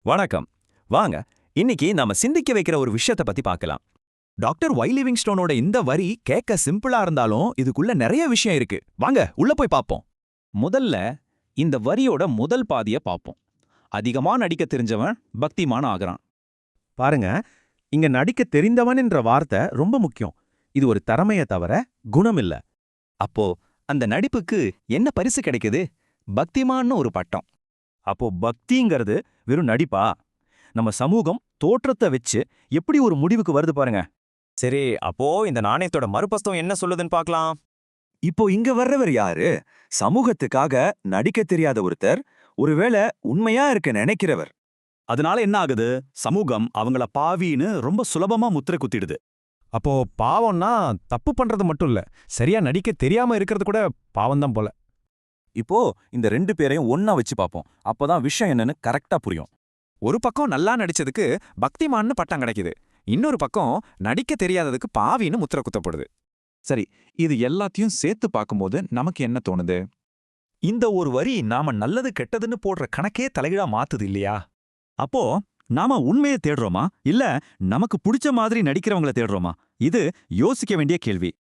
வணக்கம். வாங்க, இன்னைக்கு நாம சிந்திக்க வைக்கிற ஒரு விஷயத்தை பத்தி பார்க்கலாம். டாக்டர் ஒய் லிவிங்ஸ்டோனோட இந்த வரி கேட்க சிம்பிளா இருந்தாலும் இதுக்குள்ள நிறைய விஷயம் இருக்கு. வாங்க உள்ள போய் பார்ப்போம். முதல்ல இந்த வரியோட முதல் பாதிய பார்ப்போம். அதிகமா நடிக்க தெரிஞ்சவன் பக்திமான் ஆகுறான். பாருங்க, இங்க நடிக்க தெரிந்தவன் என்ற வார்த்தை ரொம்ப முக்கியம். இது ஒரு திறமைய தவிர குணம் இல்ல. அப்போ அந்த நடிப்புக்கு என்ன பரிசு கிடைக்குது? பக்திமான்னு ஒரு பட்டம். அப்போ பக்திங்கிறது வெறும் நடிப்பா? நம்ம சமூகம் தோற்றத்தை வச்சு எப்படி ஒரு முடிவுக்கு வருது பாருங்க. சரி, அப்போ இந்த நாணயத்தோட மறுபஸ்தம் என்ன சொல்லுதுன்னு பார்க்கலாம். இப்போ இங்க வர்றவர் யாரு? சமூகத்துக்காக நடிக்க தெரியாத ஒருத்தர், ஒருவேளை உண்மையா இருக்க நினைக்கிறவர். அதனால என்ன ஆகுது? சமூகம் அவங்கள பாவின்னு ரொம்ப சுலபமா முத்திரை குத்திடுது. அப்போ பாவம்னா தப்பு பண்றது மட்டும் இல்ல, சரியா நடிக்க தெரியாம இருக்கிறது கூட பாவம்தான் போல. இப்போ இந்த ரெண்டு பேரையும் ஒண்ணா வச்சு பார்ப்போம். அப்பதான் விஷயம் என்னன்னு கரெக்டா புரியும். ஒரு பக்கம் நல்லா நடிச்சதுக்கு பக்திமான்னு பட்டம் கிடைக்குது, இன்னொரு பக்கம் நடிக்க தெரியாததுக்கு பாவின்னு முத்திரை குத்தப்படுது. சரி, இது எல்லாத்தையும் சேர்த்து பார்க்கும்போது நமக்கு என்ன தோணுது? இந்த ஒரு வரி நாம நல்லது கெட்டதுன்னு போடுற கணக்கே தலைகீழா மாத்துது இல்லையா? அப்போ நாம உண்மையை தேடுறோமா, இல்ல நமக்கு பிடிச்ச மாதிரி நடிக்கிறவங்கள தேடுறோமா? இது யோசிக்க வேண்டிய கேள்வி.